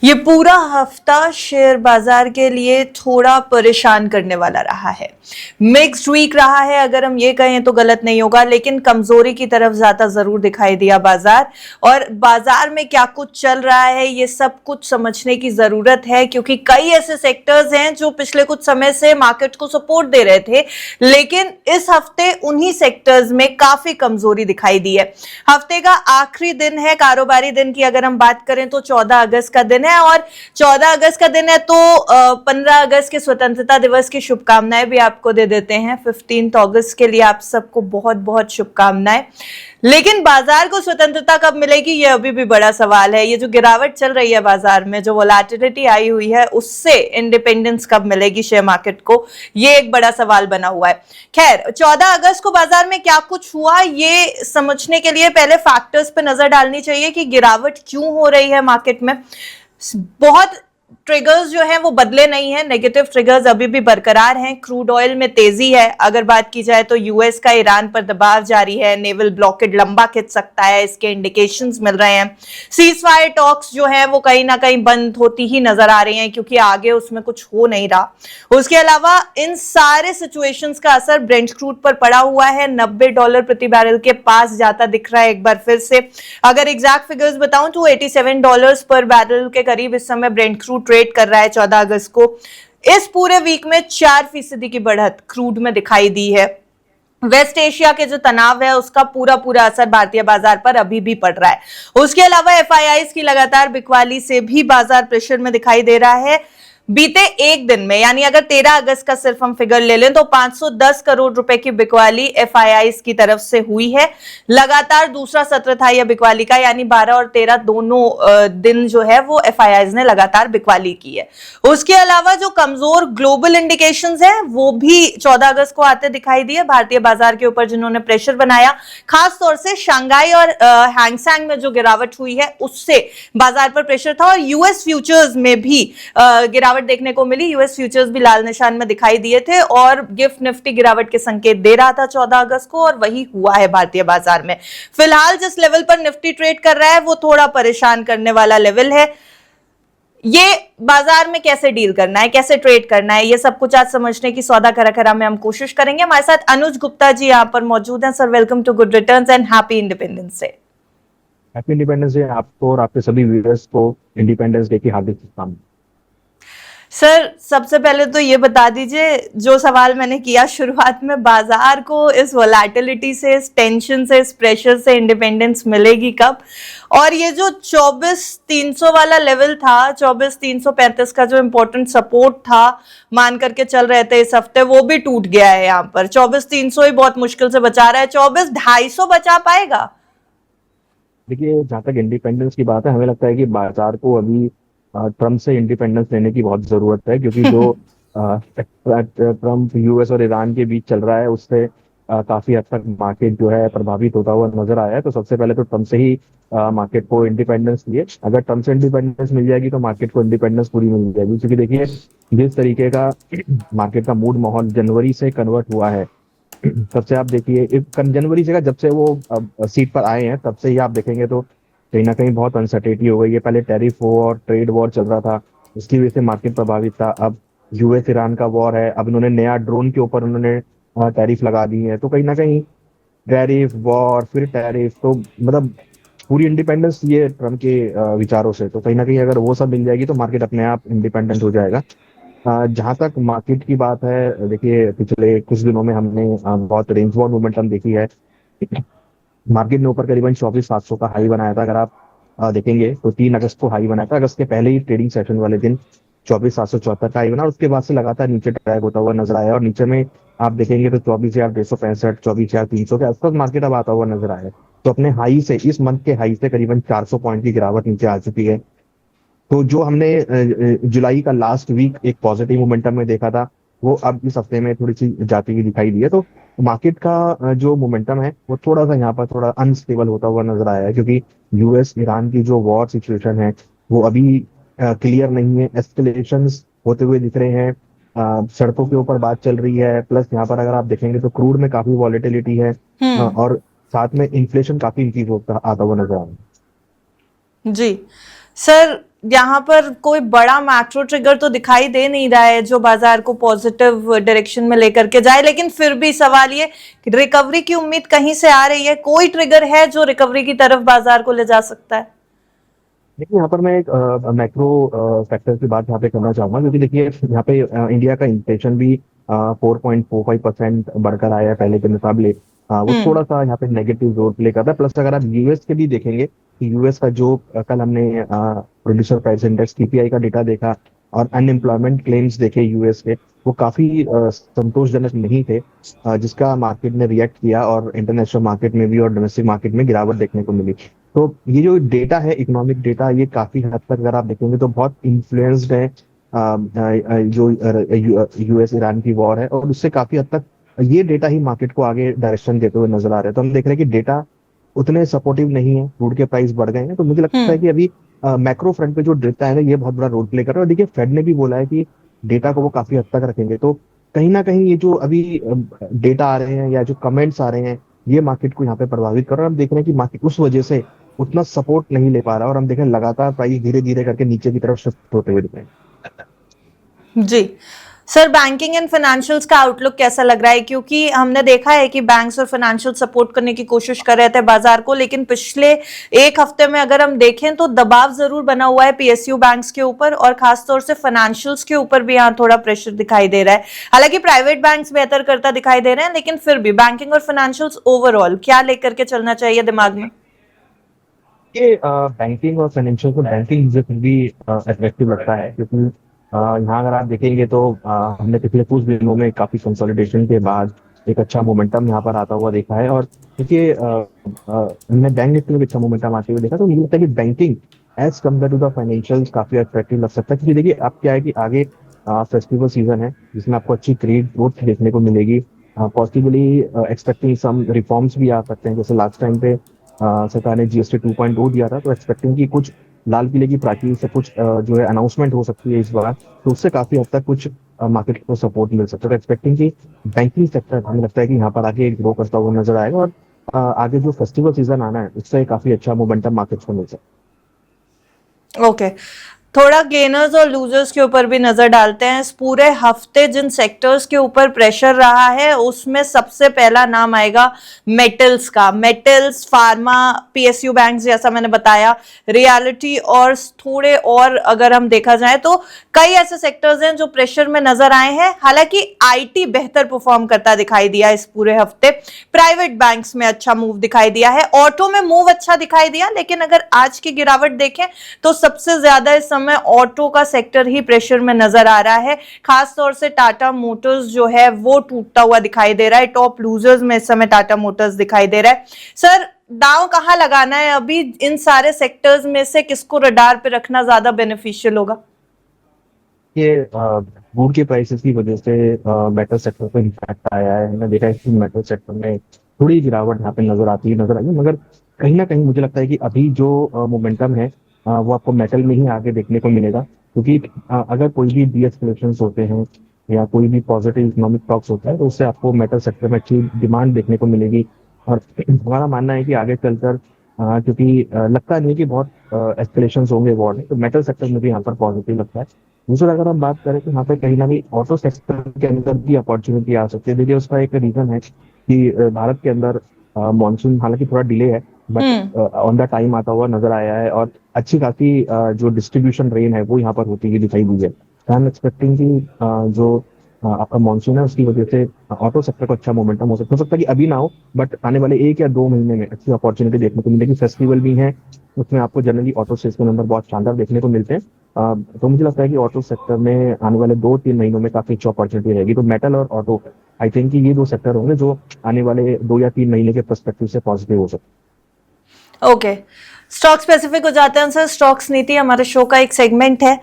ये पूरा हफ्ता शेयर बाजार के लिए थोड़ा परेशान करने वाला रहा है। मिक्स्ड वीक रहा है, अगर हम ये कहें तो गलत नहीं होगा, लेकिन कमजोरी की तरफ ज्यादा जरूर दिखाई दिया बाजार। और बाजार में क्या कुछ चल रहा है ये सब कुछ समझने की जरूरत है, क्योंकि कई ऐसे सेक्टर्स हैं जो पिछले कुछ समय से मार्केट को सपोर्ट दे रहे थे, लेकिन इस हफ्ते उन्हीं सेक्टर्स में काफी कमजोरी दिखाई दी है। हफ्ते का आखिरी दिन है, कारोबारी दिन की अगर हम बात करें तो 14 अगस्त का दिन है, और 14 अगस्त का दिन है तो 15 अगस्त के स्वतंत्रता दिवस की शुभकामनाएं भी आपको दे देते हैं। 15 अगस्त के लिए आप सबको बहुत बहुत शुभकामनाएं। लेकिन बाजार को स्वतंत्रता कब मिलेगी ये अभी भी बड़ा सवाल है। ये जो गिरावट चल रही है बाजार में, जो वोलेटिलिटी आई हुई है, उससे इंडिपेंडेंस कब मिलेगी शेयर मार्केट को, ये एक बड़ा सवाल बना हुआ है। खैर, 14 अगस्त को बाजार में क्या कुछ हुआ ये समझने के लिए पहले फैक्टर्स पे नजर डालनी चाहिए कि गिरावट क्यों हो रही है मार्केट में। बहुत ट्रिगर्स जो हैं वो बदले नहीं हैं, नेगेटिव ट्रिगर्स अभी भी बरकरार हैं। क्रूड ऑयल में तेजी है, अगर बात की जाए तो यूएस का ईरान पर दबाव जारी है, नेवल ब्लॉकेड लंबा खिंच सकता है, इसके इंडिकेशंस मिल रहे हैं। सीज फायर टॉक्स जो है वो कहीं ना कहीं बंद होती ही नजर आ रही हैं, क्योंकि आगे उसमें कुछ हो नहीं रहा। उसके अलावा इन सारे सिचुएशंस का असर ब्रेंट क्रूड पर पड़ा हुआ है, $90 प्रति बैरल के पास जाता दिख रहा है एक बार फिर से। अगर एग्जैक्ट फिगर्स बताऊं तो $87 पर बैरल के करीब इस समय ब्रेंट क्रूड ट्रेड कर रहा है 14 अगस्त को। इस पूरे वीक में 4% की बढ़त क्रूड में दिखाई दी है। वेस्ट एशिया के जो तनाव है उसका पूरा असर भारतीय बाजार पर अभी भी पड़ रहा है। उसके अलावा एफआईआईज की लगातार बिकवाली से भी बाजार प्रेशर में दिखाई दे रहा है। बीते एक दिन में, यानी अगर 13 अगस्त का सिर्फ हम फिगर ले लें तो 510 करोड़ रुपए की बिकवाली एफआईआईज की तरफ से हुई है। लगातार दूसरा सत्र था यह बिकवाली का, यानी 12 और 13 दोनों दिन जो है वो एफआईआईज ने लगातार बिकवाली की है। उसके अलावा जो कमजोर ग्लोबल इंडिकेशंस हैं वो भी 14 अगस्त को आते दिखाई दिए भारतीय बाजार के ऊपर, जिन्होंने प्रेशर बनाया। खास तौर से शंघाई और हैंगसेंग में जो गिरावट हुई है उससे बाजार पर प्रेशर था, और यूएस फ्यूचर्स में भी गिरावट देखने को मिली। यूएस फ्यूचर्स भी लाल निशान में दिखाई दिए थे, और गिफ्ट निफ्टी गिरावट के संकेत दे रहा था 14 अगस्त को, और वही हुआ है भारतीय बाजार में। फिलहाल जिस लेवल पर निफ्टी ट्रेड कर रहा है वो थोड़ा परेशान करने वाला लेवल है। ये बाजार में कैसे डील करना है, कैसे ट्रेड करना है, ये सब कुछ आज समझने की सौदा करा में हम कोशिश करेंगे। हमारे साथ अनुज गुप्ता जी यहाँ पर मौजूद हैं। Sir, welcome to good returns and happy independence day. Happy independence day आपको और आपके सभी व्यूअर्स को इंडिपेंडेंस डे की हार्दिक शुभकामनाएं। सर, सबसे पहले तो ये बता दीजिए, जो सवाल मैंने किया शुरुआत में, बाजार को इस वोलेटिलिटी से, इस टेंशन से, इस प्रेशर से इंडिपेंडेंस मिलेगी कब? और ये जो 24,300 वाला लेवल था, 24,335 का जो इंपॉर्टेंट सपोर्ट था, मान करके चल रहे थे इस हफ्ते, वो भी टूट गया है। यहाँ पर 24,300 ही बहुत मुश्किल से बचा रहा है। 24,250 बचा पाएगा? देखिए, जहाँ तक इंडिपेंडेंस की बात है, हमें लगता है कि बाजार को अभी ट्रम्प से इंडिपेंडेंस लेने की बहुत जरूरत है, क्योंकि जो ट्रम्प यूएस और ईरान के बीच चल रहा है उससे काफी हद तक मार्केट जो है प्रभावित होता हुआ नजर आया है। तो सबसे पहले तो ट्रम्प से ही मार्केट को इंडिपेंडेंस लिए। अगर ट्रम्प से इंडिपेंडेंस मिल जाएगी तो मार्केट को इंडिपेंडेंस पूरी मिल जाएगी, क्योंकि देखिए जिस तरीके का मार्केट का मूड माहौल जनवरी से कन्वर्ट हुआ है, तब से आप देखिए जनवरी से जब से वो सीट पर आए हैं तब से ही आप देखेंगे तो कहीं ना कहीं बहुत अनसर्टेनिटी हो गई है। पहले टैरिफ वॉर और ट्रेड वॉर चल रहा था, उसकी वजह से मार्केट प्रभावित था। अब यूएस ईरान का वॉर है, अब इन्होंने नया ड्रोन के ऊपर उन्होंने टैरिफ लगा दी है। तो कहीं ना कहीं टैरिफ वॉर फिर टैरिफ, तो मतलब पूरी इंडिपेंडेंस ये ट्रम्प के विचारों से। तो कहीं ना कहीं अगर वो सब मिल जाएगी तो मार्केट अपने आप इंडिपेंडेंट हो जाएगा। जहां तक मार्केट की बात है, देखिए पिछले कुछ दिनों में हमने बहुत रेंज बाउंड मोमेंटम देखी है। मार्केट ने ऊपर करीबन 24,700 का हाई बनाया था। अगर आप देखेंगे तो 3 अगस्त को हाई बनाया था। अगस्त के पहले ही ट्रेडिंग सेशन वाले दिन 24,774 का हाई बना, उसके बाद से लगातार नीचे ट्रैक होता हुआ नजर आया, और नीचे में आप देखेंगे तो 24,265, 24,300 के आसपास मार्केट अब आता हुआ नजर आया है। तो अपने हाई से, इस मंथ के हाई से करीबन 400 पॉइंट की गिरावट नीचे आ चुकी है। तो जो हमने जुलाई का लास्ट वीक एक पॉजिटिव मोमेंटम में देखा था, वो अब इस हफ्ते में थोड़ी सी जाती हुई दिखाई दी है। तो मार्केट का जो मोमेंटम है वो थोड़ा सा यहाँ पर थोड़ा अनस्टेबल होता हुआ नजर आया है, क्योंकि यूएस ईरान की जो वॉर सिचुएशन है वो अभी क्लियर नहीं है। एस्केलेशंस होते हुए दिख रहे हैं, सड़कों के ऊपर बात चल रही है। प्लस यहाँ पर अगर आप देखेंगे तो क्रूड में काफी वॉलेटिलिटी है, और साथ में इन्फ्लेशन काफी इंक्रीज होता आता हुआ नजर आ रहा है। जी सर, यहाँ पर कोई बड़ा मैक्रो ट्रिगर तो दिखाई दे नहीं रहा है जो बाजार को पॉजिटिव डायरेक्शन में लेकर के जाए, लेकिन फिर भी सवाल ये कि रिकवरी की उम्मीद कहीं से आ रही है, कोई ट्रिगर है जो रिकवरी की तरफ बाजार को ले जा सकता है? देखिए यहाँ पर मैं एक मैक्रो फैक्टर की बात यहाँ पे करना चाहूंगा, क्योंकि देखिए यहाँ पे इंडिया का इन्फ्लेशन भी 4.45% बढ़कर आया है पहले के मुकाबले। वो थोड़ा सा यहाँ पे नेगेटिव रोल प्ले करता है। प्लस अगर आप यूएस के भी देखेंगे तो यूएस का जो कल हमने प्रोड्यूसर प्राइस इंडेक्स पीपीआई का डेटा देखा और अनएम्प्लॉयमेंट क्लेम्स देखे यूएस के, वो काफी संतोषजनक नहीं थे, जिसका मार्केट ने रिएक्ट किया और इंटरनेशनल मार्केट में भी और डोमेस्टिक मार्केट में गिरावट देखने को मिली। तो ये जो डेटा है, इकोनॉमिक डेटा, ये काफी हद तक अगर आप देखेंगे तो बहुत इन्फ्लुएंस्ड है जो यूएस ईरान की वॉर है, और उससे काफी हद तक ये डेटा ही मार्केट को आगे डायरेक्शन देते हुए नजर आ रहे हैं। तो हम देख रहे हैं कि डेटा उतने सपोर्टिव नहीं है, क्रूड के प्राइस बढ़ गए हैं। तो मुझे लगता है कि अभी मैक्रो फ्रंट पे जो डेटा है ना, ये बहुत बड़ा रोल प्ले कर रहा है। और देखिए फेड ने भी बोला है कि डेटा को वो काफी हद तक रखेंगे। तो कहीं ना कहीं ये जो अभी डेटा आ रहे हैं या जो कमेंट्स आ रहे हैं, ये मार्केट को यहाँ पे प्रभावित कर रहा है। हम देख रहे हैं कि मार्केट उस वजह से उतना सपोर्ट नहीं ले पा रहा, और हम देख रहे हैं लगातार प्राइस धीरे धीरे करके नीचे की तरफ शिफ्ट होते हुए दिख रहे हैं। जी सर, बैंकिंग एंड फाइनेंशियल्स का आउटलुक कैसा लग रहा है? क्योंकि हमने देखा है कि बैंक्स और फाइनेंशियल सपोर्ट करने की कोशिश कर रहे थे बाजार को, लेकिन पिछले एक हफ्ते में अगर हम देखें तो दबाव जरूर बना हुआ है पीएसयू बैंक्स के ऊपर, और खासतौर से फाइनेंशियल्स के ऊपर भी यहाँ थोड़ा प्रेशर दिखाई दे रहा है। हालांकि प्राइवेट बैंक्स बेहतर करता दिखाई दे रहे हैं, लेकिन फिर भी बैंकिंग और फाइनेंशियल्स ओवरऑल क्या लेकर के चलना चाहिए दिमाग में? ये बैंकिंग और फाइनेंशियल, को बैंकिंग मुझे फिर भी अट्रैक्टिव लगता है, क्योंकि यहाँ अगर आप देखेंगे तो हमने पिछले कुछ दिनों में काफी कंसोलिडेशन के बाद एक अच्छा मोमेंटम यहाँ पर आता हुआ देखा है। और देखिए हमने बैंक निफ्टी में भी अच्छा मोमेंटम आते हुए देखा। तो मुझे लगता है कि banking as compare to the financial काफी अट्रैक्टिव लग सकता है, क्योंकि देखिए अब क्या है कि आगे फेस्टिवल सीजन है जिसमें आपको अच्छी क्रेडिट ग्रोथ देखने को मिलेगी। पॉसिबली एक्सपेक्टिंग सम रिफॉर्म्स भी आ सकते हैं, जैसे लास्ट टाइम पे सरकार ने जीएसटी 2.0 दिया था, तो एक्सपेक्टिंग की कुछ लाल किले की प्राचीर से कुछ जो है अनाउंसमेंट हो सकती है इस बार, तो उससे काफी हद तक कुछ मार्केट को सपोर्ट मिल सकता है। तो एक्सपेक्टिंग की बैंकिंग सेक्टर हमें लगता है कि यहाँ पर आगे ग्रो करता हुआ नजर आएगा, और आगे जो फेस्टिवल सीजन आना है उससे काफी अच्छा मोमेंटम मार्केट को मिल सकता है। ओके, थोड़ा गेनर्स और लूजर्स के ऊपर भी नजर डालते हैं। इस पूरे हफ्ते जिन सेक्टर्स के ऊपर प्रेशर रहा है उसमें सबसे पहला नाम आएगा मेटल्स का। मेटल्स, फार्मा, पीएसयू बैंक्स जैसा मैंने बताया, रियलिटी, और थोड़े और अगर हम देखा जाए तो कई ऐसे सेक्टर्स हैं जो प्रेशर में नजर आए हैं। हालांकि आईटी बेहतर परफॉर्म करता दिखाई दिया इस पूरे हफ्ते, प्राइवेट बैंक्स में अच्छा मूव दिखाई दिया है, ऑटो में मूव अच्छा दिखाई दिया। लेकिन अगर आज की गिरावट देखें तो सबसे ज्यादा इस समय ऑटो का सेक्टर ही प्रेशर में नजर आ रहा है। खास तौर से टाटा मोटर्स जो है वो टूटता हुआ दिखाई दे रहा है। टॉप लूजर्स में इस समय टाटा मोटर्स दिखाई दे रहा है। सर, दांव कहां लगाना है अभी? इन सारे सेक्टर्स में से किसको रडार पे रखना ज्यादा बेनिफिशियल होगा? ये वुड के प्राइसेस की वजह से मेटल सेक्टर पर इम्पैक्ट आया है। हमने देखा है कि मेटल सेक्टर में थोड़ी गिरावट यहाँ पे नजर आई है, मगर कहीं ना कहीं मुझे लगता है कि अभी जो मोमेंटम है वो आपको मेटल में ही आगे देखने को मिलेगा, क्योंकि अगर कोई भी डीएस्केलेशन होते हैं या कोई भी पॉजिटिव इकोनॉमिक टॉक्स होता है तो उससे आपको मेटल सेक्टर में अच्छी डिमांड देखने को मिलेगी। और हमारा मानना है कि आगे चलकर क्योंकि लगता नहीं है कि बहुत एस्केलेशन होंगे वॉर में, तो मेटल सेक्टर में भी यहाँ पर पॉजिटिव लगता है। दूसरा अगर हम बात करें तो यहाँ पे कहीं ना कहीं ऑटो सेक्टर के अंदर भी अपॉर्चुनिटी आ सकती है। देखिए उसका एक रीजन है कि भारत के अंदर मानसून हालांकि थोड़ा डिले है, बट ऑन द टाइम आता हुआ नजर आया है, और अच्छी खासी जो डिस्ट्रीब्यूशन रेन है वो यहाँ पर होती हुई दिखाई दी है। आई एम एक्सपेक्टिंग कि जो आपका मानसून है उसकी वजह से ऑटो सेक्टर को अच्छा मोमेंटम हो सकता है कि अभी ना हो, बट आने वाले 1 या 2 महीने में अच्छी अपॉर्चुनिटी देखने को मिलेगी। फेस्टिवल भी है, उसमें आपको जनरली ऑटो सेल्स के नंबर बहुत शानदार देखने को मिलते हैं। तो मुझे लगता है कि ऑटो सेक्टर में आने वाले 2-3 महीनों में काफी अच्छी अपॉर्चुनिटी रहेगी। तो मेटल और ऑटो, आई थिंक कि ये 2 सेक्टर होंगे जो आने वाले 2 या 3 महीने के पर्सपेक्टिव से पॉजिटिव हो सकते हैं। ओके, स्टॉक स्पेसिफिक हो जाते हैं सर। स्टॉक्स नीति हमारे शो का एक सेगमेंट है।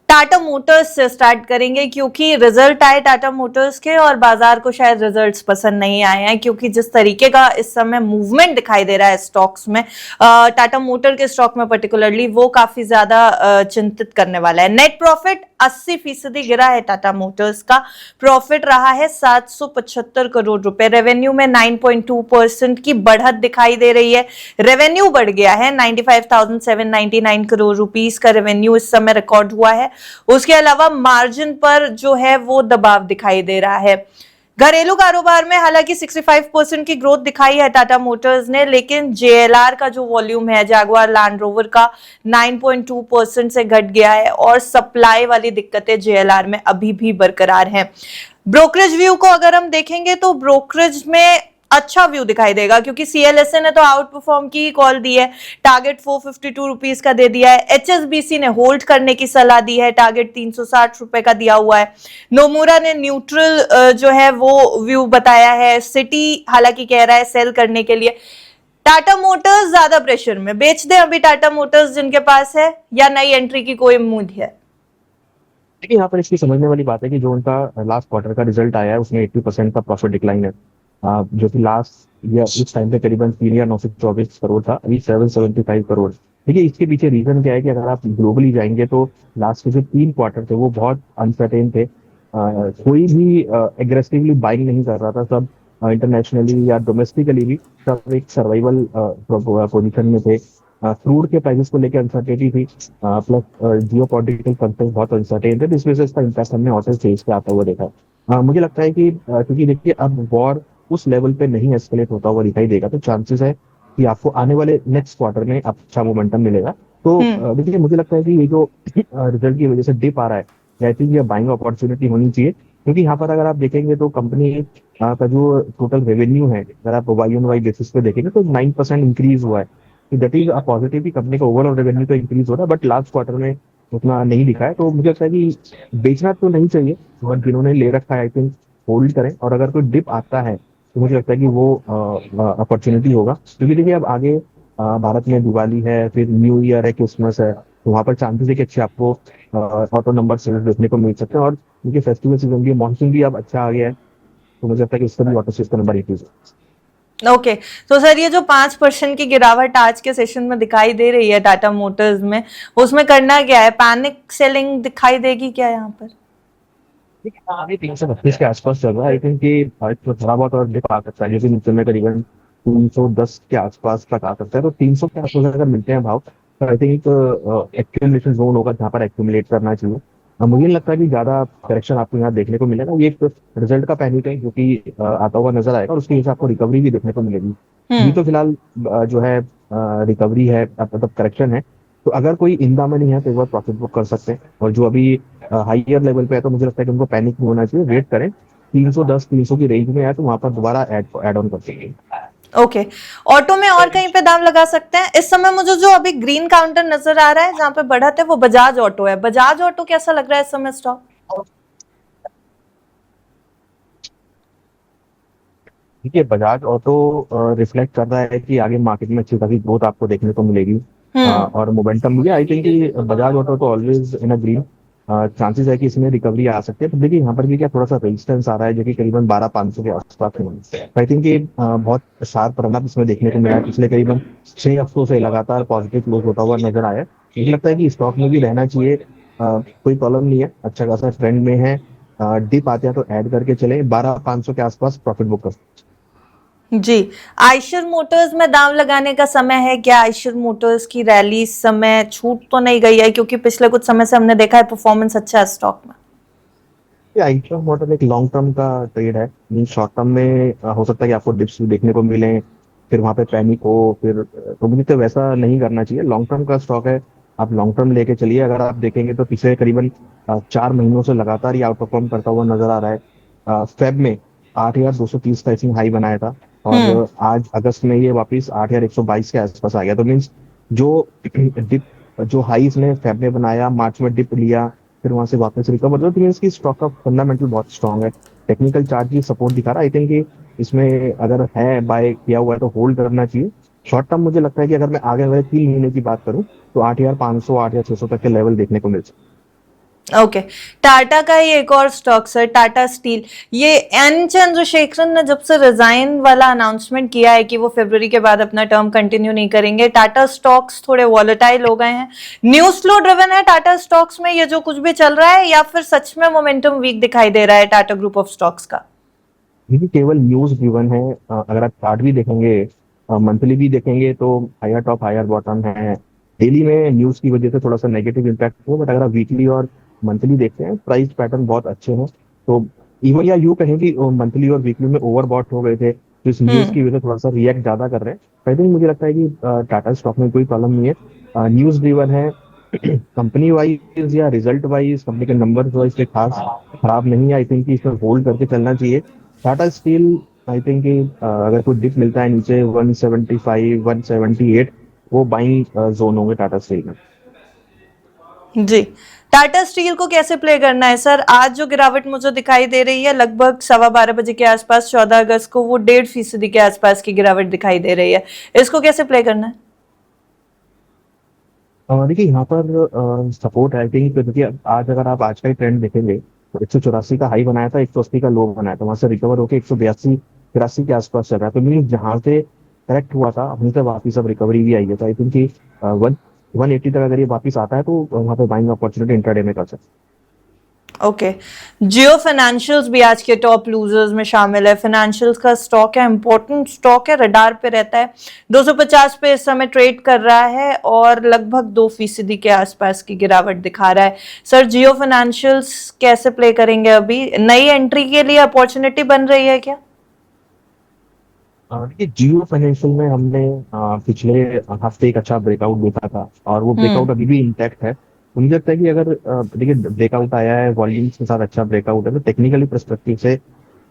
टाटा मोटर्स से स्टार्ट करेंगे क्योंकि रिजल्ट आए टाटा मोटर्स के और बाजार को शायद रिजल्ट्स पसंद नहीं आए हैं, क्योंकि जिस तरीके का इस समय मूवमेंट दिखाई दे रहा है स्टॉक्स में, टाटा मोटर के स्टॉक में पर्टिकुलरली, वो काफी ज्यादा चिंतित करने वाला है। नेट प्रॉफिट 80% गिरा है टाटा मोटर्स का। प्रॉफिट रहा है 775 करोड़ रुपए। रेवेन्यू में 9.2% की बढ़त दिखाई दे रही है। रेवेन्यू बढ़ गया है, 95,799 करोड़ रुपीस का रेवेन्यू इस समय रिकॉर्ड हुआ है। उसके अलावा मार्जिन पर जो है वो दबाव दिखाई दे रहा है। घरेलू कारोबार में हालांकि 65% की ग्रोथ दिखाई है टाटा मोटर्स ने, लेकिन जेएलआर का जो वॉल्यूम है जैगुआर लैंड रोवर का 9.2% से घट गया है और सप्लाई वाली दिक्कतें जेएलआर में अभी भी बरकरार हैं। ब्रोकरेज व्यू को अगर हम देखेंगे तो ब्रोकरेज में अच्छा व्यू दिखाई देगा, क्योंकि सीएलएसए ने तो आउट परफॉर्म की कॉल दी है, टारगेट 452 रुपीस का दे दिया है। एचएसबीसी ने होल्ड करने की सलाह दी है, टारगेट 360 रुपए का दिया हुआ है। नोमुरा ने न्यूट्रल जो है वो व्यू बताया है। सिटी हालांकि कह रहा है सेल करने के लिए। टाटा मोटर्स ज्यादा प्रेशर में, बेच दें अभी टाटा मोटर्स जिनके पास है, या नई एंट्री की कोई उम्मीद है? देखिए यहाँ पर इसकी समझने वाली बात है कि जो उनका लास्ट क्वार्टर का रिजल्ट आया है उसमें 80% का प्रॉफिट डिक्लाइन है, जो कि लास्ट ईयर इस टाइम पे करीबन 3,924 करोड़ था, अभी 775 करोड़। देखिए इसके पीछे रीजन क्या है कि अगर आप ग्लोबली जाएंगे तो लास्ट के जो 3 क्वार्टर थे वो बहुत अनसर्टेन थे। कोई भी एग्रेसिवली बाइंग नहीं कर रहा था, सब इंटरनेशनली या डोमेस्टिकली भी सब एक सर्वाइवल पोजीशन में थे। क्रूड के प्राइसेस को लेकर अनसर्टेनिटी थी, प्लस जियो पॉलिटिकल कंसेप्ट बहुत अनसर्टेन थे, जिस वजह से इसका इम्पैक्ट हमने ऑटो सेल्स पे आता हुआ देखा। मुझे लगता है कि क्योंकि देखिए अब वॉर उस लेवल पे नहीं एस्केलेट होता हुआ दिखाई देगा, तो चांसेस है कि आपको आने वाले नेक्स्ट क्वार्टर में अच्छा मोमेंटम मिलेगा। तो देखिए मुझे लगता है कि ये जो रिजल्ट की वजह से डिप आ रहा है, आई थिंक ये बाइंग अपॉर्चुनिटी होनी चाहिए, क्योंकि यहाँ पर अगर आप देखेंगे तो कंपनी का जो टोटल रेवेन्यू है, अगर आप वाई ऑन वाई बेसिस पे देखेंगे तो 9% इंक्रीज हुआ है। दैट इज अ पॉजिटिव की कंपनी का ओवरऑल रेवेन्यू तो इंक्रीज हो रहा है, बट लास्ट क्वार्टर में उतना नहीं दिखा है। तो मुझे लगता है कि बेचना तो नहीं चाहिए, बट जिन्होंने ले रखा है आई थिंक होल्ड करें, और अगर कोई डिप आता है तो मुझे लगता है कि वो अपॉर्चुनिटी होगा, क्योंकि देखिए अब आगे भारत में दिवाली है, फिर न्यू ईयर है, क्रिसमस है, तो वहाँ पर चांसेस है कि अच्छे आपको ऑटो नंबर सेल्स देखने को मिल सकते हैं। और क्योंकि फेस्टिवल सीजन भी, मानसून भी अब अच्छा आ गया है, तो मुझे लगता है कि इसका भी ऑटो सेल्स का नंबर इंक्रीज है। ओके, तो सर ये जो 5% की गिरावट आज के सेशन में दिखाई दे रही है टाटा मोटर्स में, उसमें करना क्या है? पैनिक सेलिंग दिखाई देगी क्या यहाँ पर? अभी 332 के आसपास चल रहा है, आई थिंक कि तो थोड़ा बहुत और डिप आ सकता है, जो कि नीचे में करीबन 310 के आसपास तक आ सकता है। तो 300 के आसपास अगर मिलते हैं भाव, तो आई थिंक एक्यूमुलेशन जोन होगा जहाँ पर एक्यूमुलेट करना चाहिए। मुझे नहीं लगता कि ज्यादा करेक्शन आपको यहाँ देखने को मिलेगा। ये एक रिजल्ट का पैनिक है जो कि आता हुआ नजर आएगा, और उसके हिसाब आपको रिकवरी भी देखने को मिलेगी। अभी तो फिलहाल जो है रिकवरी है, मतलब करेक्शन है। तो अगर कोई इन दाम में नहीं है तो एक बार प्रॉफिट बुक कर सकते हैं, और जो अभी हाइयर लेवल पे है तो मुझे लगता है कि उनको पैनिक नहीं होना चाहिए, वेट करें 310 300 की रेंज में है तो वहां पर दोबारा ऐड ऑन कर सकते हैं। ओके, ऑटो में और कहीं पे दाम लगा सकते हैं? इस समय मुझे जो अभी ग्रीन काउंटर नजर आ रहा है जहां पे बढ़त है वो बजाज ऑटो है। बजाज ऑटो कैसा लग रहा है इस समय स्टॉक? देखिए बजाज ऑटो रिफ्लेक्ट कर रहा है कि आगे मार्केट में अच्छी खासी ग्रोथ आपको देखने को मिलेगी, और मोमेंटम मुझे आई थिंक कि बजाज ऑटो तो always in a green, chances है कि इसमें रिकवरी आ सकती है। तो देखिए यहाँ पर भी क्या थोड़ा सा रेजिस्टेंस आ रहा है जो कि करीबन 12,500 के आसपास है। आई थिंक कि बहुत शार्प रन अप इसमें देखने को मिला है, पिछले करीबन 6 हफ्तों से लगातार पॉजिटिव क्लोज होता हुआ नजर आया है। मुझे लगता है कि स्टॉक में भी रहना चाहिए, कोई प्रॉब्लम नहीं है, अच्छा खासा ट्रेंड में है। डिप आते हैं तो ऐड करके चले, 12,500 के आसपास प्रॉफिट बुक कर। जी, आयशर मोटर्स में दाम लगाने का समय है क्या? आयशर मोटर्स की रैली इस समय छूट तो नहीं गई है, क्योंकि पिछले कुछ समय से हमने देखा है परफॉर्मेंस अच्छा है स्टॉक में। आइशर मॉडल एक लॉन्ग टर्म का ट्रेड है, शॉर्ट टर्म में हो सकता है कि आपको डिप्स भी देखने को मिले, फिर वहां पे पैनिक हो, फिर तो मुझे तो वैसा नहीं करना चाहिए। लॉन्ग टर्म का स्टॉक है, आप लॉन्ग टर्म लेके चलिए। अगर आप देखेंगे तो पिछले करीबन 4 महीनों से लगातार ये आउट परफॉर्म करता हुआ नजर आ रहा है। फेब में 8,230 का इसने हाई बनाया था, और आज अगस्त में ये वापस 8,122 के आसपास आ गया। तो मीन्स जो डिप, जो हाई इसने फेब में बनाया, मार्च में डिप लिया, फिर वहां से वापस रिकवर, तो मीन्स की स्टॉक का फंडामेंटल बहुत स्ट्रांग है। टेक्निकल चार्ट की सपोर्ट दिखा रहा है। आई थिंक कि इसमें अगर है बाय किया हुआ है तो होल्ड करना चाहिए। शॉर्ट टर्म मुझे लगता है कि अगर मैं आगे वाले 3 महीने की बात करूं तो 8,500 8,600 तक के लेवल देखने को मिल सकते हैं। ओके। टाटा का ही एक और स्टॉक सर, टाटा स्टील। ये एन चंद्रशेखरन ने जब से रिजाइन वाला अनाउंसमेंट किया है कि वो फरवरी के बाद अपना टर्म कंटिन्यू नहीं करेंगे, टाटा स्टॉक्स थोड़े वॉलेटाइल हो गए हैं। न्यूज फ्लो ड्रिवन है टाटा स्टॉक्स में ये जो कुछ भी चल रहा है, या फिर सच में मोमेंटम वीक दिखाई दे रहा है टाटा ग्रुप ऑफ स्टॉक्स का? ये केवल न्यूज गिवन है। अगर आप चार्ट भी देखेंगे, मंथली भी देखेंगे, तो हायर टॉप हायर बॉटम है। डेली में न्यूज की वजह से थोड़ा सा नेगेटिव इम्पैक्ट हुआ, बट अगर आप वीकली और मंथली देखते हैं, प्राइस पैटर्न बहुत अच्छे हैं। तो इवन या यूं कहें कि मंथली और वीकली में ओवरबॉट हो गए थे, तो इस न्यूज हम्म। की वजह से थोड़ा सा रिएक्ट ज्यादा कर रहे हैं। आई थिंक मुझे लगता है कि टाटा स्टॉक में कोई प्रॉब्लम नहीं है, न्यूज ड्रिवन है। कंपनी वाइज या रिजल्ट वाइज, कंपनी के नंबर वाइज से खास खराब नहीं है। आई थिंक इसमें होल्ड करके चलना चाहिए। टाटा स्टील, आई थिंक कि अगर कोई डिप मिलता है नीचे 175 178, वो बाइंग जोन होंगे टाटा स्टील में। जी। टाटा स्टील को कैसे प्ले करना है सर? आज जो गिरावट मुझे दिखाई दे रही है लगभग 12:15 बजे के आसपास, 14 अगस्त को, वो 1.5% के आसपास की गिरावट दिखाई दे रही है। इसको कैसे प्ले करना है? देखिए यहाँ पर सपोर्ट है। आई थिंक देखिए, आज अगर आप आज का ही ट्रेंड देखेंगे, तो 184 का हाई बनाया था, 180 का लो बनाया था, वहां से रिकवर होकर 182 83 के आसपास चल रहा है। तो मीन जहां से करेक्ट हुआ था वहीं से वापस अब रिकवरी भी आई है। तो आई थिंक कि 180 तक अगर ये वापस आता है, तो वहां पे बाइंग अपॉर्चुनिटी इंट्राडे में कर सकते ओके। जियो फाइनेंशियल्स भी आज के टॉप लूजर्स में शामिल है। फाइनेंशियल्स का स्टॉक है, इंपॉर्टेंट स्टॉक है, रडार पे रहता है। 250 पे इस समय ट्रेड कर रहा है और लगभग 2% के आसपास की गिरावट दिखा रहा है। सर जियो फाइनेंशियल्स कैसे प्ले करेंगे? अभी नई एंट्री के लिए अपॉर्चुनिटी बन रही है क्या? देखिए, जियो फाइनेंशियल में हमने पिछले हफ्ते एक अच्छा ब्रेकआउट देखा था, और वो हम्म। ब्रेकआउट अभी भी इंटैक्ट है। तो मुझे लगता है कि अगर देखिए ब्रेकआउट आया है, वॉल्यूम्स के साथ अच्छा ब्रेकआउट है, तो टेक्निकली पर्सपेक्टिव से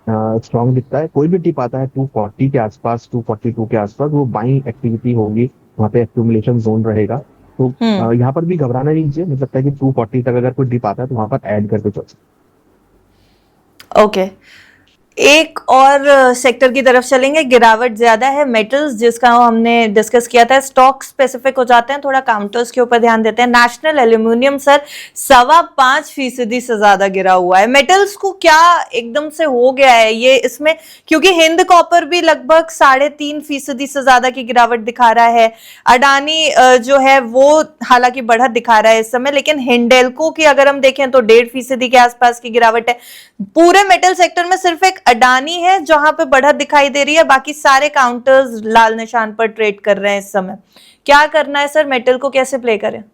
स्ट्रॉन्ग दिखता है। कोई भी टिप आता है 240 के आसपास, 242 के आसपास, वो बाइंग एक्टिविटी होगी, वहाँ पे एक्यूमुलेशन जोन रहेगा। तो हम्म। यहाँ पर भी घबराना नहीं चाहिए। मुझे लगता है कि 240 तक अगर कोई डिप आता है, तो वहाँ पर ऐड करके चल सकते ओके। एक और सेक्टर की तरफ चलेंगे, गिरावट ज्यादा है मेटल्स, जिसका हमने डिस्कस किया था। स्टॉक स्पेसिफिक हो जाते हैं, थोड़ा काउंटर्स के ऊपर ध्यान देते हैं। नेशनल एल्यूमिनियम सर 5.25% से ज्यादा गिरा हुआ है। मेटल्स को क्या एकदम से हो गया है ये इसमें? क्योंकि हिंद कॉपर भी लगभग 3.5% से ज्यादा की गिरावट दिखा रहा है। अडानी जो है वो हालांकि बढ़त दिखा रहा है इस समय, लेकिन हिंडेल्को की अगर हम देखें तो 1.5% के आसपास की गिरावट है। पूरे मेटल सेक्टर में सिर्फ एक अडानी है जहां पे बढ़त दिखाई दे रही है, बाकी सारे काउंटर्स लाल निशान पर ट्रेड कर रहे हैं इस समय। क्या करना है सर? मेटल को कैसे प्ले करें? हैं।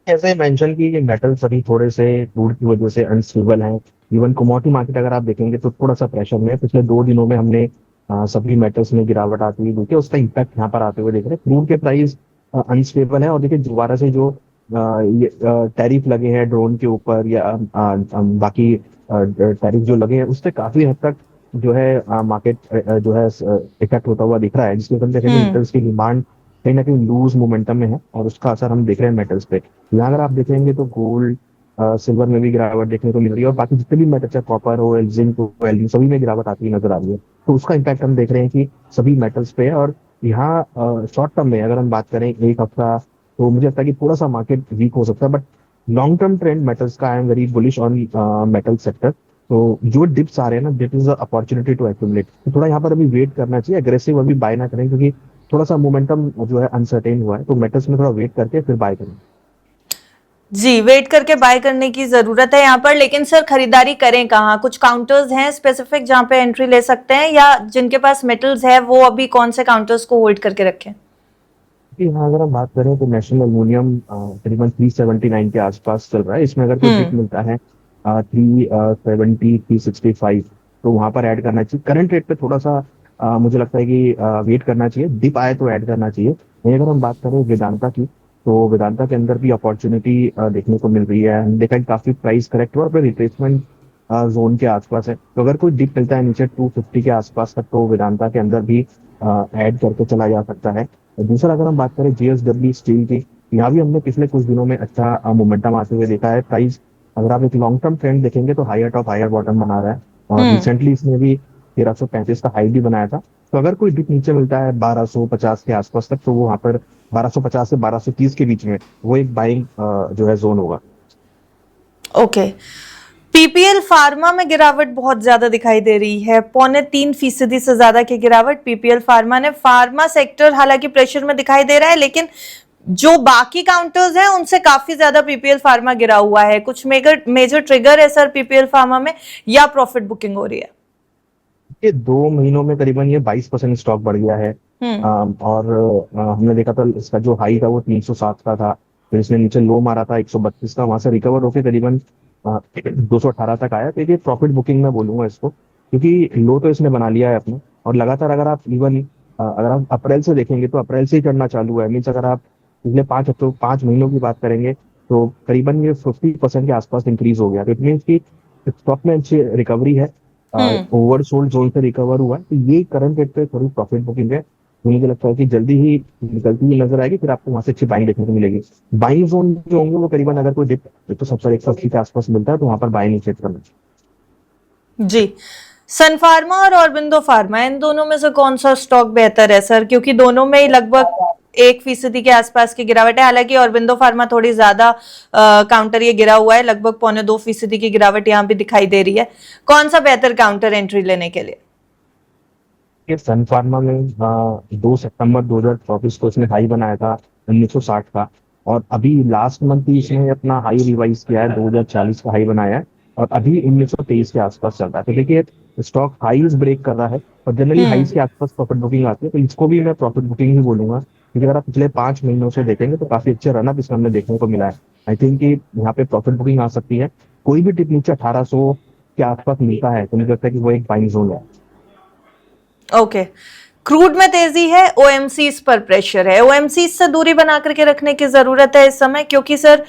ऐसे मेंशन की ये मेटल्स अभी थोड़े से क्रूड की वजह से अनस्टेबल हैं। इवन कमोडिटी मार्केट अगर आप देखेंगे, तो थोड़ा सा प्रेशर में है। पिछले 2 दिनों में हमने सभी मेटल्स में गिरावट आती हुई देखी है। उसका इम्पैक्ट यहाँ पर आते हुए देख रहे हैं। क्रूड के प्राइस अनस्टेबल है, और देखिए दोबारा से जो ये टैरिफ लगे हैं ड्रोन के ऊपर, या बाकी टैरिफ जो लगे हैं, उससे काफी हद तक जो है मार्केट जो है इफेक्ट होता हुआ दिख रहा है, जिसके वजह से हम्म। मेटल्स की डिमांड कहीं ना कहीं लूज मोमेंटम में है, और उसका असर हम देख रहे हैं मेटल्स पे। यहाँ अगर आप देखेंगे, तो गोल्ड सिल्वर में भी गिरावट देखने को मिल रही है, और बाकी जितने भी मेटल्स है, कॉपर हो, जिंक हो, एल्यूमिनियम, सभी में गिरावट आती हुई नजर आ रही है। तो उसका इम्पैक्ट हम देख रहे हैं कि सभी मेटल्स पे है। और यहाँ शॉर्ट टर्म में अगर हम बात करें एक हफ्ता, तो मुझे लगता है कि थोड़ा सा मार्केट वीक हो सकता है, but long term trend metals का, I am very bullish on metal sector. तो जो डिप्स आ रहे हैं ना, that is opportunity to accumulate. तो थोड़ा यहाँ पर अभी वेट करना चाहिए, अग्रेसिव अभी बाय ना करें, क्योंकि थोड़ा सा मोमेंटम जो है अनसर्टेन हुआ है। तो मेटल्स में थोड़ा वेट करके फिर बाय करें। जी, वेट करके बाय करने की जरूरत है यहाँ पर, लेकिन सर खरीदारी करें कहाँ? कुछ काउंटर्स हैं स्पेसिफिक जहां पे एंट्री ले सकते हैं, या जिनके पास मेटल्स है वो अभी कौन से काउंटर्स को होल्ड करके रखें? कि हाँ, अगर हम बात करें, तो नेशनल एल्यूमिनियम तकरीबन 379 के आसपास चल रहा है। इसमें अगर कोई डिप हम्म। मिलता है 370 365, तो वहां पर ऐड करना चाहिए। करंट रेट पे थोड़ा सा मुझे लगता है कि वेट करना चाहिए, डिप आए तो ऐड करना चाहिए। वहीं अगर हम बात करें वेदांता की, तो वेदांता के अंदर भी अपॉर्चुनिटी देखने को मिल रही है। हमने देखा कि काफी प्राइस करेक्ट हुआ, और फिर रिट्रेसमेंट जोन के आसपास है। तो अगर कोई डिप मिलता है नीचे 250 के आसपास तक, तो वेदांता के अंदर भी ऐड करके चला जा सकता है। दूसरा अगर हम बात करें जेएसडब्ल्यू स्टील की, यहाँ भी हमने पिछले कुछ दिनों में अच्छा मोमेंटम आते हुए देखा है। प्राइस अगर आप एक लॉन्ग टर्म ट्रेंड देखेंगे, तो हायर टॉप हायर बॉटम बना रहा है, और हम्म। रिसेंटली इसने भी 1335 का हाई भी बनाया था। तो अगर कोई डिप नीचे मिलता है 1250 के आसपास तक, तो वो वहाँ पर 1250 से 1230 के बीच में वो एक बाइंग जो है जोन होगा। ओके। पीपीएल फार्मा में गिरावट बहुत ज्यादा दिखाई दे रही है, 3.25% से ज्यादा की गिरावट पीपीएल फार्मा ने। फार्मा सेक्टर हालांकि प्रेशर में दिखाई दे रहा है, लेकिन जो बाकी काउंटर्स हैं उनसे काफी ज्यादा पीपीएल फार्मा गिरा हुआ है। कुछ मेजर ट्रिगर है सर पीपीएल फार्मा में, या प्रॉफिट बुकिंग हो रही है? ये 2 महीनों में करीबन ये 22% स्टॉक बढ़ गया है। और हमने देखा था इसका जो हाई था वो 307 का था, फिर इसने नीचे लो मारा था 132 का, वहां से रिकवर होकर करीबन 218 तक आया। तो ये प्रॉफिट बुकिंग में बोलूंगा इसको, क्योंकि लो तो इसने बना लिया है अपना। और लगातार अगर आप इवन अगर आप अप्रैल से देखेंगे तो अप्रैल से ही चढ़ना चालू है। मीन्स अगर आप पिछले 5 महीनों की बात करेंगे तो करीबन ये 50% के आसपास इंक्रीज हो गया। तो इट मीन्स की स्टॉक में अच्छी रिकवरी है, ओवरसोल्ड जोन से रिकवर हुआ है। तो ये करंट रेट पे थोड़ी प्रॉफिट बुकिंग है, तो मुझे लगता है कि जल्दी ही निकलती हुई नजर आएगी, फिर आपको वहां से अच्छी बाइंग देखने को मिलेगी। बाइंग जोन जो होंगे वो करीबन अगर कोई डिप 170-180 के आसपास मिलता है तो वहां पर बाइंग निश्चित करना चाहिए। जी। सन फार्मा और ऑरबिंदो फार्मा, इन दोनों में से कौन सा स्टॉक बेहतर है सर? क्योंकि दोनों में ही लगभग 1% के आसपास की गिरावट है। हालांकि ऑरबिंदो फार्मा थोड़ी ज्यादा काउंटर ये गिरा हुआ है, लगभग 2.25% की गिरावट यहाँ भी दिखाई दे रही है। कौन सा बेहतर काउंटर एंट्री लेने के लिए? ये सन फार्मा में 2 सितंबर 2024 को इसने हाई बनाया था 1960 का, और अभी लास्ट मंथ ही इसने अपना हाई रिवाइज किया है, 2040 का हाई बनाया है, और अभी 1923 के आसपास चल रहा है। तो देखिए स्टॉक हाईज ब्रेक कर रहा है, और जनरली हाईज के आसपास प्रॉफिट बुकिंग आती है, तो इसको भी मैं प्रॉफिट बुकिंग ही बोलूंगा। क्योंकि अगर आप पिछले 5 महीनों से देखेंगे तो काफी अच्छे रनअप इसमें हमने देखने को मिला है। आई थिंक कि यहाँ पे प्रॉफिट बुकिंग आ सकती है। कोई भी टिप नीचे 1800 के आसपास मिलता है तो मुझे लगता है कि वो एक बाइंग जोन है। ओके। क्रूड में तेजी है, ओएमसीज पर प्रेशर है। ओएमसीज से दूरी बना करके रखने की जरूरत है इस समय, क्योंकि सर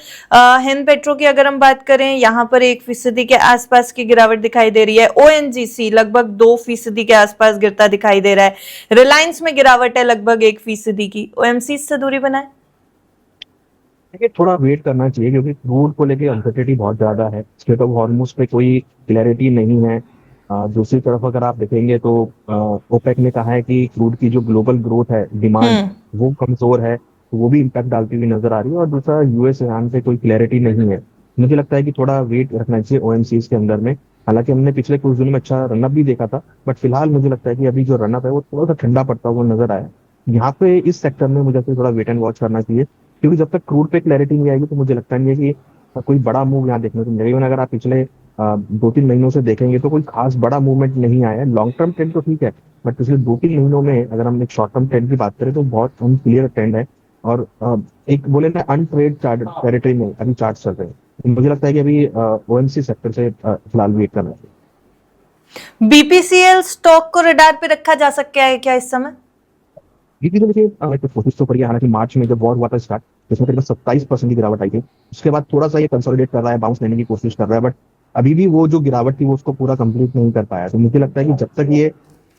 हिंद पेट्रो की अगर हम बात करें, यहाँ पर 1% के आसपास की गिरावट दिखाई दे रही है। ओएनजीसी लगभग 2% के आसपास गिरता दिखाई दे रहा है। रिलायंस में गिरावट है लगभग 1% की। ओएमसीज से दूरी बनाए? देखिए थोड़ा वेट करना चाहिए, क्योंकि क्रूड को लेके अनसर्टेनिटी बहुत ज्यादा है। स्टेट ऑफ हॉर्मुज पे कोई क्लैरिटी नहीं है। दूसरी तरफ अगर आप देखेंगे तो ओपेक ने कहा है कि क्रूड की जो ग्लोबल ग्रोथ है, डिमांड वो कमजोर है, तो वो भी इम्पैक्ट डालती हुई नजर आ रही है। और दूसरा यूएस ईरान पे कोई क्लैरिटी नहीं है। मुझे लगता है कि थोड़ा वेट रखना चाहिए ओएमसीज के अंदर में। हालांकि हमने पिछले कुछ दिनों में अच्छा रनअप भी देखा था, बट फिलहाल मुझे लगता है कि अभी जो रनअप है वो थोड़ा सा ठंडा पड़ता हुआ नजर आया। यहाँ पे इस सेक्टर में मुझे थोड़ा वेट एंड वॉच करना चाहिए, क्योंकि जब तक क्रूड पे क्लैरिटी नहीं आएगी तो मुझे लगता नहीं है कि कोई बड़ा मूव यहाँ देखने को मिलेगा। इवन अगर आप पिछले 2-3 महीनों से देखेंगे तो कोई खास बड़ा मूवमेंट नहीं आया है। लॉन्ग टर्म ट्रेंड तो ठीक है, बट पिछले 2-3 महीनों में अगर हम एक शॉर्ट टर्म ट्रेंड की बात करें तो बहुत अनक्लियर ट्रेंड है। और एक बोले ना अनट्रेड टेरिटरी में अभी चार्ट चल रहे हैं। तो मुझे लगता है कि अभी ओएमसी सेक्टर से फिलहाल वेट करना चाहिए। बीपीसीएल स्टॉक को रडार पे रखा जा सकता है क्या इस समय? धीरे देखिए तो कोशिश तो करिए। हालांकि मार्च में जब वॉर हुआ था स्टार्ट, इसमें करीबन 27% की गिरावट आई थी। उसके बाद थोड़ा सा ये कंसोलिडेट कर रहा है, बाउंस लेने की कोशिश कर रहा है, बट अभी भी वो जो गिरावट थी वो उसको पूरा कंप्लीट नहीं कर पाया। तो मुझे लगता है कि जब तक ये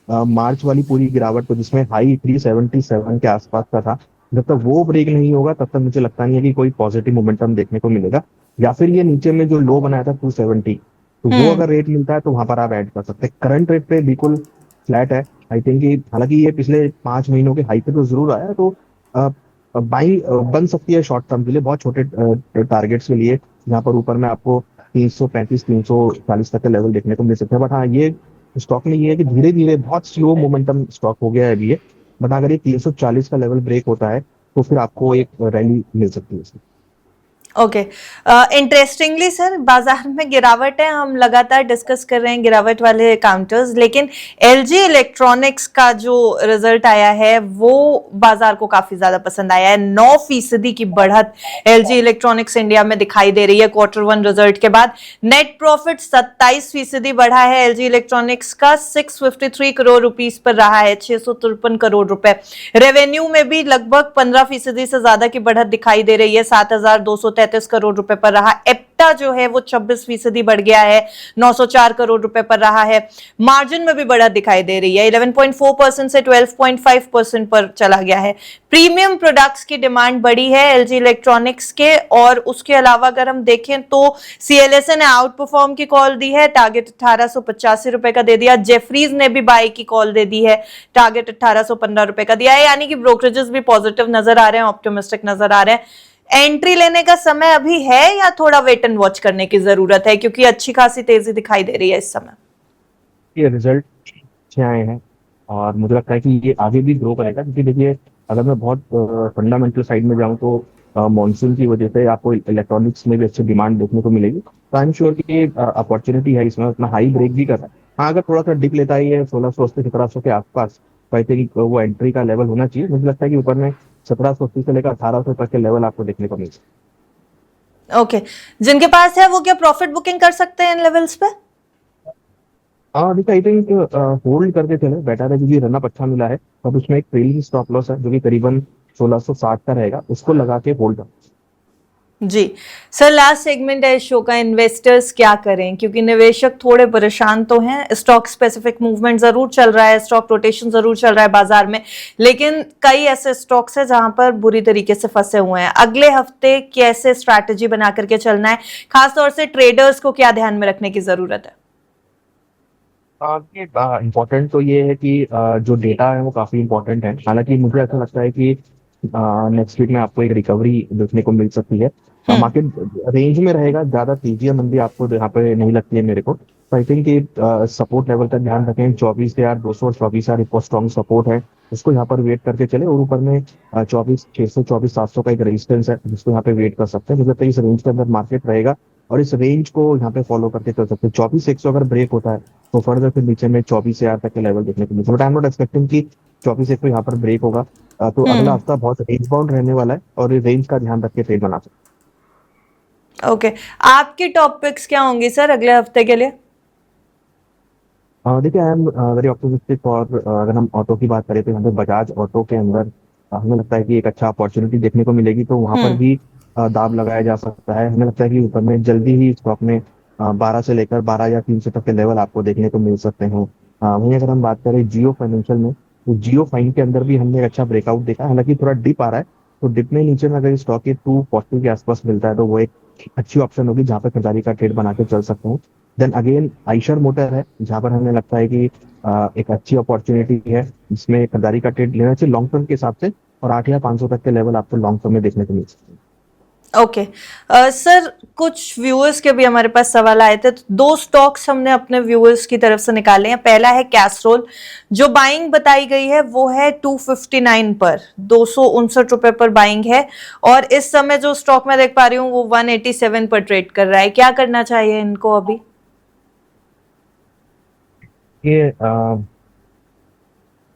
मार्च वाली पूरी गिरावट को, जिसमें हाई 377 के आसपास का था, जब तक वो ब्रेक नहीं होगा तब तक मुझे लगता नहीं है कि कोई पॉजिटिव मोमेंटम देखने को मिलेगा। या फिर ये नीचे में जो लो बनाया था 270, तो वो अगर रेट मिलता है तो वहां पर आप ऐड कर सकते हैं। करंट रेट पे बिल्कुल फ्लैट है। आई थिंक कि हालांकि ये पिछले 5 महीनों के हाई पे तो जरूर आया है, तो बाई बन सकती है शॉर्ट टर्म के लिए, बहुत छोटे टारगेट्स के लिए, जहां पर ऊपर में आपको 335-340 तक का लेवल देखने को मिल सकता है। बट हाँ, ये स्टॉक में ये है कि धीरे धीरे बहुत स्लो मोमेंटम स्टॉक हो गया है अभी ये। बट अगर ये 340 का लेवल ब्रेक होता है तो फिर आपको एक रैली मिल सकती है इसमें। ओके। इंटरेस्टिंगली सर, बाजार में गिरावट है, हम लगातार डिस्कस कर रहे हैं गिरावट वाले काउंटर्स, लेकिन एलजी इलेक्ट्रॉनिक्स का जो रिजल्ट आया है वो बाजार को काफी ज्यादा पसंद आया है। 9% की बढ़त एलजी इलेक्ट्रॉनिक्स इंडिया में दिखाई दे रही है Q1 रिजल्ट के बाद। नेट प्रॉफिट 27% बढ़ा है एलजी इलेक्ट्रॉनिक्स का, 653 करोड़ रुपीस पर रहा है, 653 करोड़ रुपए। रेवेन्यू में भी लगभग 15% से ज्यादा की बढ़त दिखाई दे रही है, 7,233 करोड़ रुपए पर रहा। एप्टा जो है वो 26% बढ़ गया है, 904 करोड़ रुपए पर रहा है। मार्जिन में भी बढ़त दिखाई दे रही है, 11.4% से 12.5% पर चला गया है। प्रीमियम प्रोडक्ट्स की डिमांड बढ़ी है एलजी इलेक्ट्रॉनिक्स के। और उसके अलावा अगर हम देखें तो सीएलएसए ने आउट परफॉर्म की कॉल दी है, टारगेट 1885 रुपए का दे दिया। जेफरीज ने भी बाई की कॉल दे दी है, टारगेट 1815 रुपए का दिया है। यानी कि ब्रोकरेजेस भी पॉजिटिव नजर आ रहे हैं, ऑप्टिमिस्टिक नजर आ रहे हैं। एंट्री लेने का समय अभी है या थोड़ा वेट एंड वॉच करने की जरूरत है, क्योंकि अच्छी खासी तेजी दिखाई दे रही है इस समय? ये रिजल्ट अच्छे आए हैं और मुझे लगता है कि ये आगे भी ग्रो करेगा, क्योंकि देखिए अगर मैं बहुत फंडामेंटल साइड में जाऊँ तो मॉनसून की वजह से आपको इलेक्ट्रॉनिक्स में भी अच्छी डिमांड देखने को मिलेगी। तो आई एम श्योर कि अपॉर्चुनिटी है इसमें, उतना हाई ब्रेक भी कर रहा है। हाँ, अगर थोड़ा सा डिप लेता ही है 1680 1700 के आसपास, तो आई थिंक वो एंट्री का लेवल होना चाहिए। मुझे लगता है कि ऊपर में 1780 से लेकर 1800 तक के लेवल आपको देखने को मिल सकते ओके, जिनके पास है वो क्या प्रॉफिट बुकिंग कर सकते हैं इन लेवल्स पे? हैं। हाँ देखिए, आई थिंक होल्ड करके चले बेटर है, क्योंकि रनअप अच्छा मिला है। अब उसमें एक ट्रेलिंग स्टॉप लॉस है जो कि करीबन 1660 का रहेगा, उसको लगा के होल्ड कर। जी सर, लास्ट सेगमेंट है इस शो का, इन्वेस्टर्स क्या करें, क्योंकि निवेशक थोड़े परेशान तो हैं। स्टॉक स्पेसिफिक मूवमेंट जरूर चल रहा है, स्टॉक रोटेशन जरूर चल रहा है बाजार में, लेकिन कई ऐसे स्टॉक्स हैं जहां पर बुरी तरीके से फंसे हुए हैं। अगले हफ्ते कैसे स्ट्रैटेजी बना करके चलना है, खासतौर से ट्रेडर्स को क्या ध्यान में रखने की जरूरत है? इम्पोर्टेंट तो ये है कि जो डेटा है वो काफी इम्पोर्टेंट है। हालांकि मुझे ऐसा लगता है कि नेक्स्ट वीक में आपको एक रिकवरी देखने को मिल सकती है। मार्केट रेंज में रहेगा, ज्यादा तेजी या मंदी आपको यहाँ पे नहीं लगती है मेरे को। तो आई थिंक सपोर्ट लेवल का ध्यान रखें, 24,200 और 24,000 एक स्ट्रॉन्ग सपोर्ट है, उसको यहाँ पर वेट करके चले। और ऊपर में 24,600 24,700 का एक रेजिस्टेंस है जिसको यहाँ पे वेट कर सकते हैं। मुझे लगता है इस रेंज के अंदर मार्केट रहेगा और इस रेंज को यहाँ पे फॉलो करके चल सकते हैं। 24,100 अगर ब्रेक होता है तो फर्दर फिर नीचे में 24,000 तक के लेवल देखने को मिलता है। But I am not expecting कि 24,100 यहाँ पर ब्रेक होगा। तो अगला हफ्ता बहुत रेंज बाउंड रहने वाला है और रेंज का ध्यान रख के ट्रेड बना सकते ओके, आपकी टॉपिक्स क्या होंगी सर अगले हफ्ते के लिए? हैं। देखिए, आई एम वेरी ऑप्टिमिस्टिक। और अगर हम ऑटो की बात करें तो यहाँ पे बजाज ऑटो के अंदर हमें लगता है कि एक अच्छा अपॉर्चुनिटी देखने को मिलेगी, तो वहां पर भी दाव लगाया जा सकता है। हमें लगता है कि ऊपर में जल्दी ही स्टॉक में 12 से लेकर 12 या 300 तक के लेवल आपको देखने को मिल सकते हैं। वहीं अगर हम बात करें जियो फाइनेंशियल में, तो जियो फाइन के अंदर भी हमने एक अच्छा ब्रेकआउट देखा है। हालांकि थोड़ा डिप आ रहा है, तो डिप में नीचे में अगर स्टॉक के 240 के आसपास मिलता है तो वो एक अच्छी ऑप्शन होगी जहाँ पर खरीदारी का ट्रेड बना के चल सकते हैं। देन अगेन आइशर मोटर है जहाँ पर हमें लगता है कि एक अच्छी अपॉर्चुनिटी है जिसमें खरीदारी का ट्रेड लेना चाहिए लॉन्ग टर्म के हिसाब से। और 8,500 तक के लेवल आपको लॉन्ग टर्म में देखने को मिल सकते हैं। ओके सर, कुछ व्यूअर्स के भी हमारे पास सवाल आए थे, तो दो स्टॉक्स हमने अपने व्यूअर्स की तरफ से निकाले हैं। पहला है कैस्ट्रोल, जो बाइंग बताई गई है वो है 259 पर, 259 रुपए पर बाइंग है, और इस समय जो स्टॉक मैं देख पा रही हूँ वो 187 पर ट्रेड कर रहा है। क्या करना चाहिए इनको अभी? ये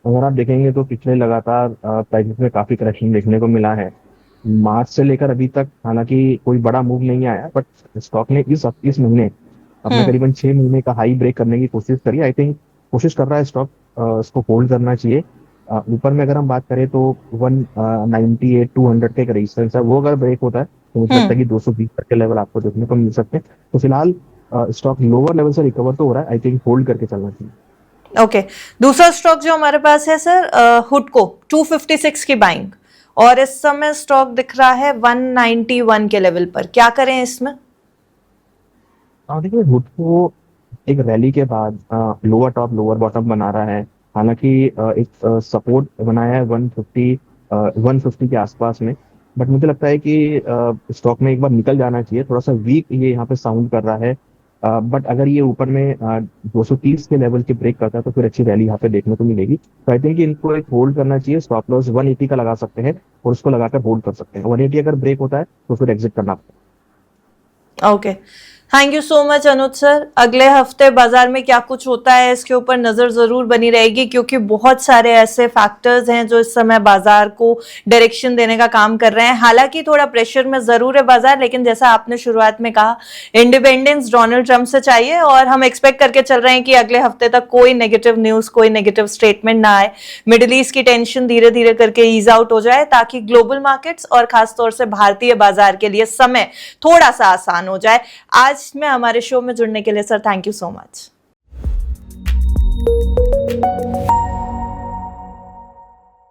अगर आप देखेंगे तो पिछले लगातार प्राइसेस में काफी करेक्शन देखने को मिला है मार्च से लेकर अभी तक। हालांकि कोई बड़ा मूव नहीं आया, बट स्टॉक ने इस महीने अपना करीबन 6 महीने का हाई ब्रेक करने की कोशिश करी। आई थिंक कोशिश कर रहा है स्टॉक, इसको होल्ड करना चाहिए। ऊपर में अगर हम बात करें तो 198 200 का एक रेजिस्टेंस है, वो अगर ब्रेक होता है तो मुझे लगता है कि 220 तक के लेवल आपको देखने को मिल सकते हैं। तो फिलहाल स्टॉक लोअर लेवल से रिकवर तो हो रहा है, आई थिंक होल्ड करके चलना चाहिए। ओके दूसरा स्टॉक जो हमारे पास है सर, हुडको, 256 की बाइंग, और इस समय स्टॉक दिख रहा है 191 के लेवल पर। क्या करें इसमें? देखिए हुडको एक रैली के बाद लोअर टॉप लोअर बॉटम बना रहा है। हालांकि एक सपोर्ट बनाया है 150 के आसपास में। बट मुझे लगता है कि स्टॉक में एक बार निकल जाना चाहिए। थोड़ा सा वीक ये यहाँ पे साउंड कर रहा है, बट अगर ये ऊपर में 230 के लेवल के ब्रेक करता है तो फिर अच्छी रैली यहाँ पे देखने को मिलेगी। तो आई थिंक इनको एक होल्ड करना चाहिए। स्टॉप लॉस 180 का लगा सकते हैं और उसको लगाकर होल्ड कर सकते हैं। 180 अगर ब्रेक होता है तो फिर एग्जिट करना पड़ेगा। Okay, thank you so much Anuj sir. अगले हफ्ते बाजार में क्या कुछ होता है इसके ऊपर नजर जरूर बनी रहेगी, क्योंकि बहुत सारे ऐसे फैक्टर्स हैं जो इस समय बाजार को डायरेक्शन देने का काम कर रहे हैं। हालांकि थोड़ा प्रेशर में जरूर है बाजार, लेकिन जैसा आपने शुरुआत में कहा, इंडिपेंडेंस डोनाल्ड ट्रंप से चाहिए, और हम एक्सपेक्ट करके चल रहे हैं कि अगले हफ्ते तक कोई नेगेटिव न्यूज, कोई नेगेटिव स्टेटमेंट ना आए। मिडिल ईस्ट की टेंशन धीरे धीरे करके ईज आउट हो जाए, ताकि ग्लोबल मार्केट्स और खासतौर से भारतीय बाजार के लिए समय थोड़ा सा आसान हो जाए। आज में हमारे शो में जुड़ने के लिए sir thank you so much.